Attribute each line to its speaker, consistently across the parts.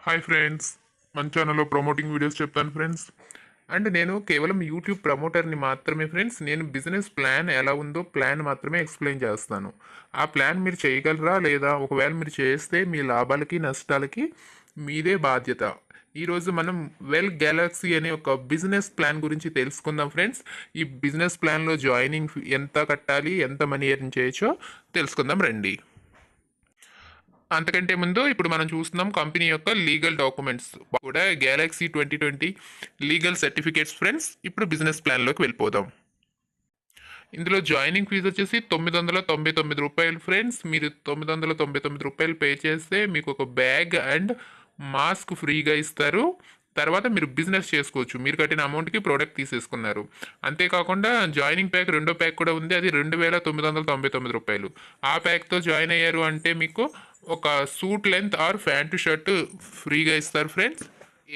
Speaker 1: Hi friends, మన ఛానల్లో promoting videos చెప్తాను ఫ్రెండ్స్. అండ్ నేను కేవలం యూట్యూబ్ ప్రమోటర్ని మాత్రమే ఫ్రెండ్స్. నేను బిజినెస్ ప్లాన్ ఎలా ఉందో ప్లాన్ మాత్రమే ఎక్స్ప్లెయిన్ చేస్తాను. ఆ ప్లాన్ మీరు చేయగలరా లేదా, ఒకవేళ మీరు చేస్తే మీ లాభాలకి నష్టాలకి మీదే బాధ్యత. ఈరోజు మనం వెల్ గెలాక్సీ అనే ఒక బిజినెస్ ప్లాన్ గురించి తెలుసుకుందాం ఫ్రెండ్స్. ఈ బిజినెస్ ప్లాన్లో జాయినింగ్ ఎంత కట్టాలి, ఎంత మనీ ఎర్న్ చేయొచ్చో తెలుసుకుందాం రండి. అంతకంటే ముందు ఇప్పుడు మనం చూస్తున్నాం కంపెనీ యొక్క లీగల్ డాక్యుమెంట్స్ కూడా గెలాక్సీ 2020 లీగల్ సర్టిఫికేట్స్ ఫ్రెండ్స్. ఇప్పుడు బిజినెస్ ప్లాన్లోకి వెళ్ళిపోదాం. ఇందులో జాయినింగ్ ఫీజు వచ్చేసి రూ. 999 ఫ్రెండ్స్. మీరు రూ. 999 పే చేస్తే మీకు ఒక బ్యాగ్ అండ్ మాస్క్ ఫ్రీగా ఇస్తారు. తర్వాత మీరు బిజినెస్ చేసుకోవచ్చు. మీరు కట్టిన అమౌంట్కి ప్రోడక్ట్ తీసేసుకున్నారు. అంతేకాకుండా జాయినింగ్ ప్యాక్ రెండో ప్యాక్ కూడా ఉంది. అది రూ. 2999. ఆ ప్యాక్తో జాయిన్ అయ్యారు అంటే మీకు ఒక suit length or pant shirt ఫ్రీగా ఇస్తారు ఫ్రెండ్స్.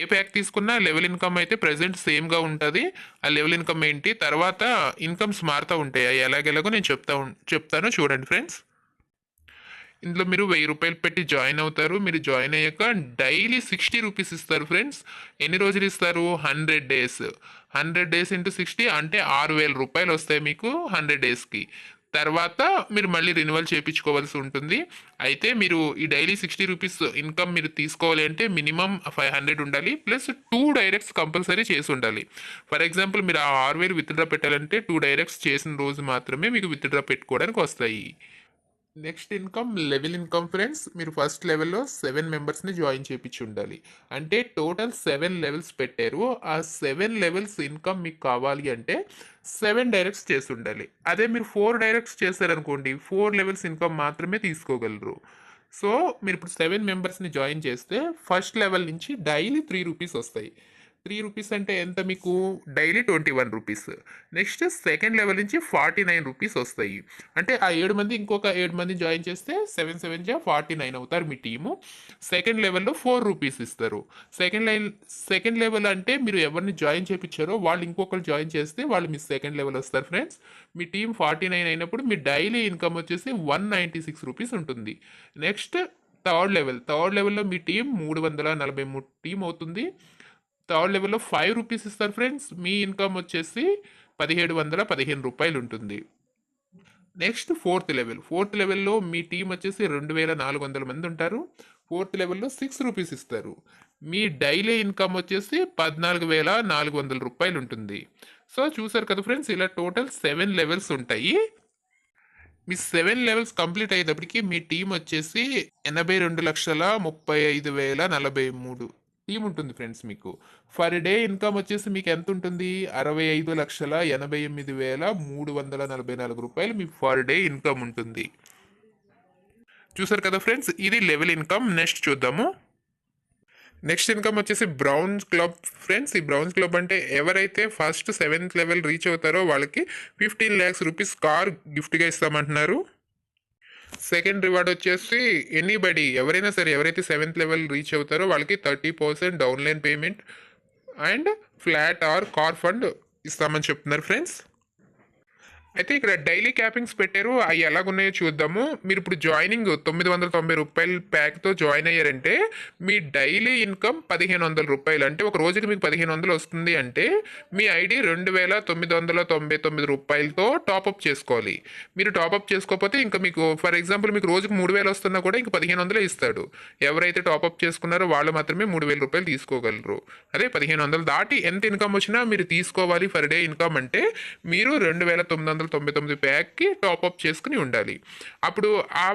Speaker 1: ఏ ప్యాక్ తీసుకున్నా లెవెల్ ఇన్కమ్ అయితే ప్రజెంట్ సేమ్గా ఉంటుంది. ఆ లెవెల్ ఇన్కమ్ ఏంటి, తర్వాత ఇన్కమ్స్ మారుతూ ఉంటాయి. అవి ఎలాగెలాగో నేను చెప్తాను చూడండి ఫ్రెండ్స్. ఇందులో మీరు రూ. 1000 పెట్టి జాయిన్ అవుతారు. మీరు జాయిన్ అయ్యాక డైలీ రూ. 60 ఇస్తారు ఫ్రెండ్స్. ఎన్ని రోజులు ఇస్తారు? 100 డేస్. 100 డేస్ ఇంటూ 60 అంటే రూ. 6000 వస్తాయి మీకు 100 డేస్కి. తర్వాత మీరు మళ్ళీ రెన్యువల్ చేయించుకోవాల్సి ఉంటుంది. అయితే మీరు ఈ డైలీ రూ. 60 ఇన్కమ్ మీరు తీసుకోవాలి అంటే మినిమం 500 ఉండాలి, ప్లస్ 2 డైరెక్ట్స్ కంపల్సరీ చేసి ఉండాలి. ఫర్ ఎగ్జాంపుల్ మీరు ఆ 6000 విత్డ్రా పెట్టాలంటే 2 డైరెక్ట్స్ చేసిన రోజు మాత్రమే మీకు విత్డ్రా పెట్టుకోవడానికి వస్తాయి. Next income level income friends. మీరు ఫస్ట్ లెవెల్లో 7 మెంబర్స్ని జాయిన్ చేయించి ఉండాలి. అంటే టోటల్ 7 లెవెల్స్ పెట్టారు. ఆ 7 లెవెల్స్ ఇన్కమ్ మీకు కావాలి అంటే 7 డైరెక్ట్స్ చేసి ఉండాలి. అదే మీరు 4 డైరెక్ట్స్ చేశారనుకోండి, 4 లెవెల్స్ ఇన్కమ్ మాత్రమే తీసుకోగలరు. సో మీరు ఇప్పుడు 7 మెంబర్స్ని జాయిన్ చేస్తే ఫస్ట్ లెవెల్ నుంచి డైలీ రూ. 3 వస్తాయి. రూ. 3 అంటే ఎంత మీకు? డైలీ రూ. 21. నెక్స్ట్ సెకండ్ లెవెల్ నుంచి రూ. 49 వస్తాయి. అంటే ఆ 7 మంది ఇంకొక 7 మంది జాయిన్ చేస్తే 7 7 49 అవుతారు మీ టీము. సెకండ్ లెవెల్లో రూ. 4 ఇస్తారు. సెకండ్ లెవెల్ అంటే మీరు ఎవరిని జాయిన్ చేయించారో వాళ్ళు ఇంకొకరు జాయిన్ చేస్తే వాళ్ళు మీ సెకండ్ లెవెల్ వస్తారు ఫ్రెండ్స్. మీ టీం 49 అయినప్పుడు మీ డైలీ ఇన్కమ్ వచ్చేసి రూ. 196 ఉంటుంది. నెక్స్ట్ థర్డ్ లెవెల్లో మీ టీం 343 టీం అవుతుంది. థర్డ్ లెవెల్లో రూ. 5 ఇస్తారు ఫ్రెండ్స్. మీ ఇన్కమ్ వచ్చేసి రూ. 1715 ఉంటుంది. నెక్స్ట్ ఫోర్త్ లెవెల్లో మీ టీం వచ్చేసి 2400 మంది ఉంటారు. ఫోర్త్ లెవెల్లో రూ. 6 ఇస్తారు. మీ డైలీ ఇన్కమ్ వచ్చేసి రూ. 14,400 ఉంటుంది. సో చూసారు కదా ఫ్రెండ్స్, ఇలా టోటల్ 7 లెవెల్స్ ఉంటాయి. మీ 7 లెవెల్స్ కంప్లీట్ అయ్యేటప్పటికి మీ టీం వచ్చేసి 82,35,043 టీం ఉంటుంది ఫ్రెండ్స్. మీకు ఫర్ డే ఇన్కమ్ వచ్చేసి మీకు ఎంత ఉంటుంది? రూ. 65,88,344 మీ ఫర్ డే ఇన్కమ్ ఉంటుంది. చూసారు కదా ఫ్రెండ్స్, ఇది లెవెల్ ఇన్కమ్. నెక్స్ట్ చూద్దాము. నెక్స్ట్ ఇన్కమ్ వచ్చేసి బ్రౌన్ క్లబ్ ఫ్రెండ్స్. ఈ బ్రౌన్ క్లబ్ అంటే ఎవరైతే ఫస్ట్ 7th లెవెల్ రీచ్ అవుతారో వాళ్ళకి 15 lakhs రూపీస్ కార్ గిఫ్ట్గా ఇస్తామంటున్నారు. సెకండ్ రివార్డ్ వచ్చేసి ఎనీబడి, ఎవరైనా సరే ఎవరైతే 7th లెవెల్ రీచ్ అవుతారో వాళ్ళకి 30% downline payment and flat or car fund ఇస్తామని చెప్తున్నారు ఫ్రెండ్స్. అయితే ఇక్కడ డైలీ క్యాపింగ్స్ పెట్టారు. అవి ఎలాగున్నాయో చూద్దాము. మీరు ఇప్పుడు జాయినింగ్ రూ. 990 ప్యాక్తో జాయిన్ అయ్యారంటే మీ డైలీ ఇన్కమ్ రూ. 1500. అంటే ఒక రోజుకి మీకు 1500 వస్తుంది అంటే మీ ఐడి రూ. 2999 టాప్అప్ చేసుకోవాలి. మీరు టాప్అప్ చేసుకోకపోతే ఇంకా మీకు ఫర్ ఎగ్జాంపుల్ మీకు రోజుకి 3000 వస్తున్నా కూడా ఇంకా 1500 ఇస్తాడు. ఎవరైతే టాప్అప్ చేసుకున్నారో వాళ్ళు మాత్రమే రూ. 3000 తీసుకోగలరు. అదే 1500 దాటి ఎంత ఇన్కమ్ వచ్చినా మీరు తీసుకోవాలి. ఫర్ డే ఇన్కమ్ అంటే మీరు 2999 ప్యాక్కి టాప్అప్ చేసుకుని ఉండాలి. అప్పుడు ఆ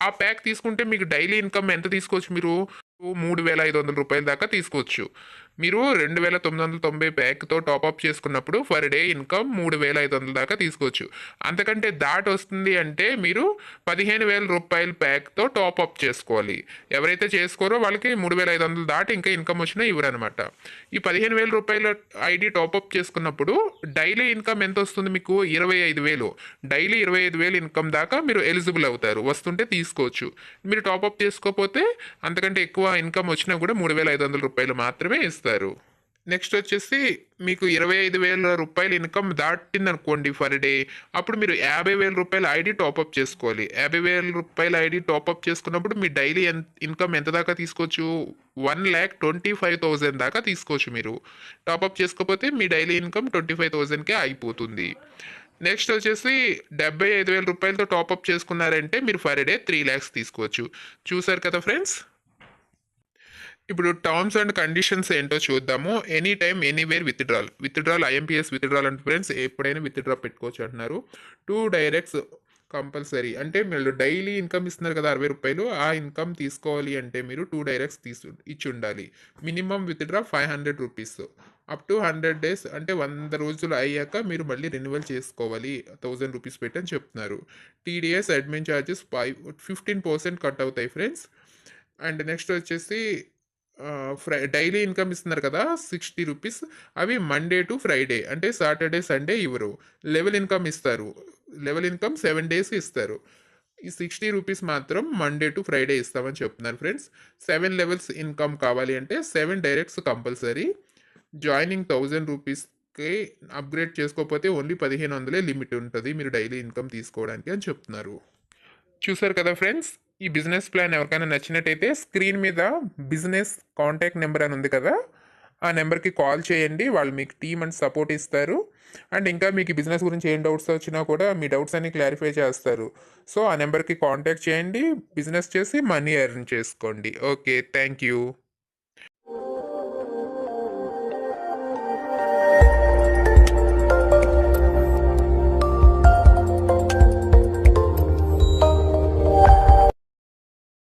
Speaker 1: ఆ ప్యాక్ తీసుకుంటే మీకు డైలీ ఇన్కమ్ ఎంత తీసుకోవచ్చు? మీరు రూ. 3,500 దాకా తీసుకోవచ్చు. మీరు 2990 ప్యాక్తో టాప్అప్ చేసుకున్నప్పుడు ఫర్ డే ఇన్కమ్ 3,500 దాకా తీసుకోవచ్చు. అంతకంటే దాటి వస్తుంది అంటే మీరు రూ. 15,000 ప్యాక్తో టాప్అప్ చేసుకోవాలి. ఎవరైతే చేసుకోరో వాళ్ళకి 3,500 దాటి ఇంకా ఇన్కమ్ వచ్చినా ఇవ్వరనమాట. ఈ రూ. 15,000 ఐడి టాప్అప్ చేసుకున్నప్పుడు డైలీ ఇన్కమ్ ఎంత వస్తుంది మీకు? 25,000. డైలీ 25,000 ఇన్కమ్ దాకా మీరు ఎలిజిబుల్ అవుతారు. వస్తుంటే తీసుకోవచ్చు. మీరు టాప్అప్ చేసుకోకపోతే అంతకంటే ఎక్కువ ఇన్కమ్ వచ్చినా కూడా రూ. 3,500 మాత్రమే ఇస్తారు. నెక్స్ట్ వచ్చేసి మీకు 25,000 రూపాయల ఇన్కమ్ దాటిందనుకోండి ఫర్ డే, అప్పుడు మీరు 50,000 రూపాయల ఐడి టాప్అప్ చేసుకోవాలి. 50,000 రూపాయల ఐడి టాప్అప్ చేసుకున్నప్పుడు మీ డైలీ ఇన్కమ్ ఎంత దాకా తీసుకోవచ్చు? 1,25,000 దాకా తీసుకోవచ్చు మీరు. టాప్అప్ చేసుకోకపోతే మీ డైలీ ఇన్కమ్ 25,000కే అయిపోతుంది. నెక్స్ట్ వచ్చేసి 75,000 రూపాయలతో టాప్అప్ చేసుకున్నారంటే మీరు ఫర్ డే 3 lakhs తీసుకోవచ్చు. చూసారు కదా ఫ్రెండ్స్. ఇప్పుడు టర్మ్స్ అండ్ కండిషన్స్ ఏంటో చూద్దాము. Any time anywhere withdrawal IMPS withdrawal అంటే ఫ్రెండ్స్ ఎప్పుడైనా విత్డ్రా పెట్టుకోవచ్చు అంటున్నారు. 2 డైరెక్ట్స్ కంపల్సరీ, అంటే మీరు డైలీ ఇన్కమ్ ఇస్తున్నారు కదా 60 రూపాయలు, ఆ ఇన్కమ్ తీసుకోవాలి అంటే మీరు 2 డైరెక్ట్స్ ఇచ్చి ఉండాలి. Minimum withdraw 500 rupees up to 100 days, అంటే 100 రోజులు అయ్యాక మీరు మళ్ళీ రెన్యువల్ చేసుకోవాలి 1000 రూపీస్ పెట్టి అని చెప్తున్నారు. టీడీఎస్ అడ్మిన్ ఛార్జెస్ 15% కట్ అవుతాయి ఫ్రెండ్స్. అండ్ నెక్స్ట్ వచ్చేసి డైలీ ఇన్కమ్ ఇస్తున్నారు కదా 60 రూపీస్, అవి మండే టు ఫ్రైడే, అంటే సాటర్డే సండే ఇవ్వరు. లెవెల్ ఇన్కమ్ ఇస్తారు. లెవెల్ ఇన్కమ్ 7 days ఇస్తారు. ఈ 60 రూపీస్ మాత్రం మండే టు ఫ్రైడే ఇస్తామని చెప్తున్నారు ఫ్రెండ్స్. 7 లెవెల్స్ ఇన్కమ్ కావాలి అంటే 7 డైరెక్ట్స్ కంపల్సరీ. జాయినింగ్ 1000 రూపీస్కి అప్గ్రేడ్ చేసుకోకపోతే ఓన్లీ 1500 లిమిట్ ఉంటుంది మీరు డైలీ ఇన్కమ్ తీసుకోవడానికి అని చెప్తున్నారు. చూసారు కదా ఫ్రెండ్స్. ఈ బిజినెస్ ప్లాన్ ఎవరికైనా నచ్చినట్టయితే స్క్రీన్ మీద బిజినెస్ కాంటాక్ట్ నెంబర్ అని ఉంది కదా, ఆ నెంబర్కి కాల్ చేయండి. వాళ్ళు మీకు టీమ్ అండ్ సపోర్ట్ ఇస్తారు. అండ్ ఇంకా మీకు ఈ బిజినెస్ గురించి ఏం డౌట్స్ వచ్చినా కూడా మీ డౌట్స్ అన్ని క్లారిఫై చేస్తారు. సో ఆ నెంబర్కి కాంటాక్ట్ చేయండి, బిజినెస్ చేసి మనీ ఎర్న్ చేసుకోండి. Okay, thank you.